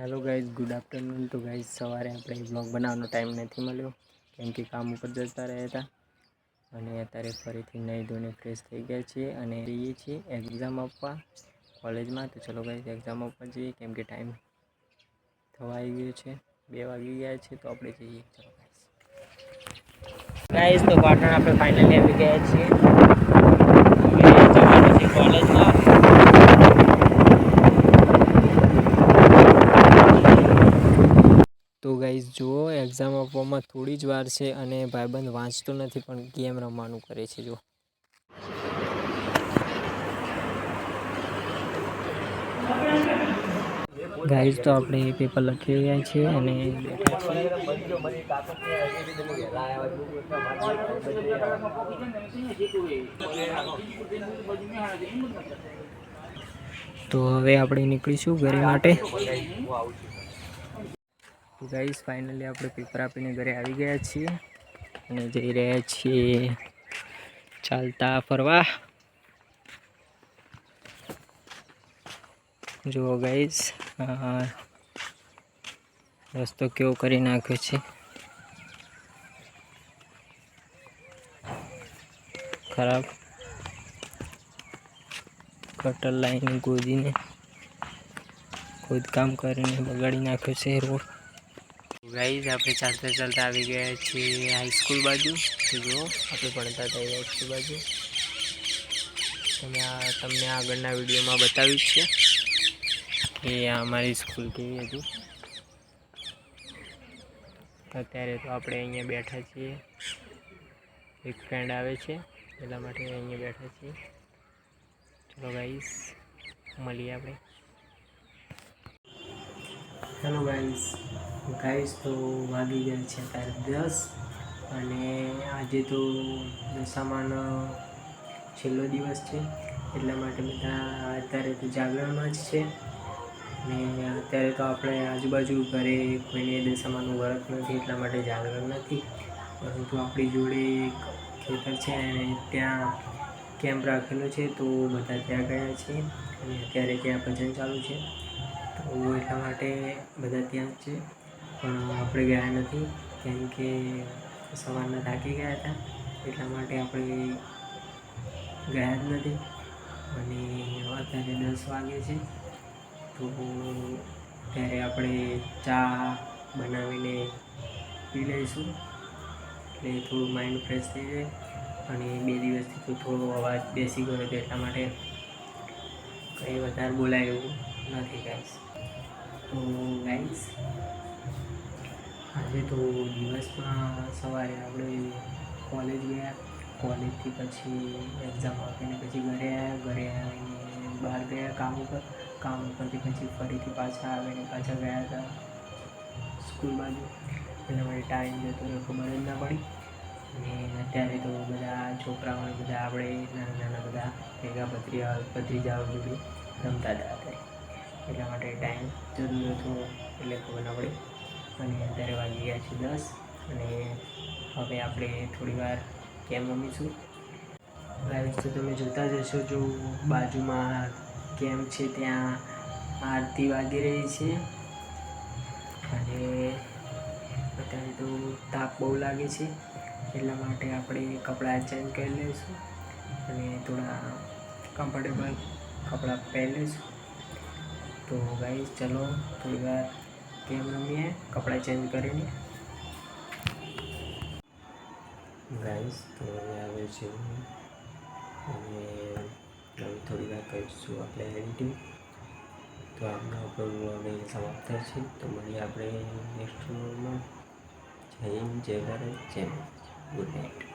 Hello guys, good afternoon. तो guys सवारे આપણે બ્લોગ બનાવવાનો ટાઈમ નથી મળ્યો કેમ કે કામ ઉપર જતા રહ્યા હતા અને અત્યારે ફરીથી નહીં ધોઈને ફ્રેશ થઈ ગયા છીએ અને જઈએ છીએ એક્ઝામ આપવા કોલેજમાં। તો ચલો ગાઈઝ એક્ઝામ આપવા જઈએ કેમ કે ટાઈમ થવા આવી ગયો છે, 2 વાગી ગયા છે। તો આપણે જઈએ। ચલો ગાઈઝ તો પાટણ આપણે ફાઇનલી આવી ગયા છીએ, હવે જવાનું છે કોલેજમાં। તો ગાઈઝ જુઓ, એક્ઝામ આપવામાં થોડી જ વાર છે અને ભાઈબંધ વાંચતો નથી પણ ગેમ રમવાનું કરે છે। જો ગાઈઝ તો આપણે પેપર લખી રહ્યા છીએ અને તો હવે આપણે નીકળીશું ઘરે માટે। તો ગાઈઝ ફાઇનલી આપણે પેપર આપીને ઘરે આવી ગયા છીએ અને જઈ રહ્યા છીએ ચાલતા ફરવા। જુઓ ગાઈઝ, રસ્તો કેવો કરી નાખ્યો છે, ખરાબ કટર લાઈન ગોદીને ખોદકામ કરીને બગાડી નાખ્યો છે રોડ। ગાઈઝ આપણે ચાલતા ચાલતા આવી ગયા છીએ હાઈસ્કૂલ બાજુ। તો જુઓ આપણે ભણતા હતા એ હાઈસ્કૂલ બાજુ તમને આગળના વિડીયોમાં બતાવ્યું છે કે અમારી સ્કૂલ કેવી હતી। અત્યારે તો આપણે અહીંયા બેઠા છીએ, એક ફ્રેન્ડ આવે છે એટલા માટે અહીંયા બેઠા છીએ। ચલો ગાઈઝ મળીએ આપણે। હેલો ગાઈઝ તો વાગી ગયા છે અત્યારે 10 અને આજે તો દશામાનો છેલ્લો દિવસ છે એટલા માટે બધા અત્યારે તો જાગરણમાં જ છે ને અત્યારે તો આપણે આજુબાજુ ઘરે કોઈને દશામાનું વ્રત નથી એટલા માટે જાગરણ નથી, પરંતુ આપણી જોડે એક ખેતર છે અને ત્યાં કેમ્પ રાખેલો છે તો બધા ત્યાં ગયા છે અને અત્યારે ત્યાં ભજન ચાલુ છે તો એટલા માટે બધા ત્યાં જ છે, પણ આપણે ગયા નથી કેમ કે સવારના થાકી ગયા હતા એટલા માટે આપણે ગયા જ નથી। અને અત્યારે 10 વાગે છે તો ત્યારે આપણે ચા બનાવીને પી લઈશું એટલે થોડું માઇન્ડ ફ્રેશ થઈ જાય। અને 2 દિવસથી તો થોડો અવાજ બેસી ગયો હતો એટલા માટે કંઈ વધારે બોલાય એવું નથી ગાઈઝ। તો ગાઈઝ આજે તો દિવસમાં સવારે આપણે કોલેજ ગયા, કોલેજથી પછી એક્ઝામ આપીને પછી ઘરે આવીને બહાર ગયા કામ ઉપરથી પછી ફરીથી પાછા આવીને પાછા ગયા હતા સ્કૂલ બાજુ એટલે મને ટાઈમ જતો રહ્યો ખબર જ ના પડી। અને અત્યારે તો બધા છોકરાઓ બધા આપણે નાના બધા ભેગા ભત્રીજાઓ જોડે રમતા હતા અત્યારે એટલા માટે ટાઈમ જતો રહ્યો હતો એટલે ખબર ના પડી। અને અત્યારે વાગી ગયા છે 10 અને હવે આપણે થોડી વાર ગેમ રમીશું। ગાઈઝ તો તમે જોતા જ હશો, જો બાજુમાં કેમ છે ત્યાં આરતી વાગી રહી છે અને અત્યારે તો તાપ બહુ લાગે છે એટલા માટે આપણે કપડાં ચેન્જ કરી લઈશું અને થોડા કમ્ફર્ટેબલ કપડાં પહેરી લઈશું। તો ગાઈઝ ચલો થોડી વાર ગેમ રમીએ કપડાં ચેન્જ કરીને। ગાઈઝ તો હવે આવે છે અને હવે થોડી વાર કરીશું આપણે એડિટિંગ। તો આપણા ઉપર હવે સમાપ્ત થાય છે, તો મળીએ આપણે નેક્સ્ટ વ્લોગમાં। જય હિન્દ, જય ભારત, જય માતાજી, ગુડ નાઇટ।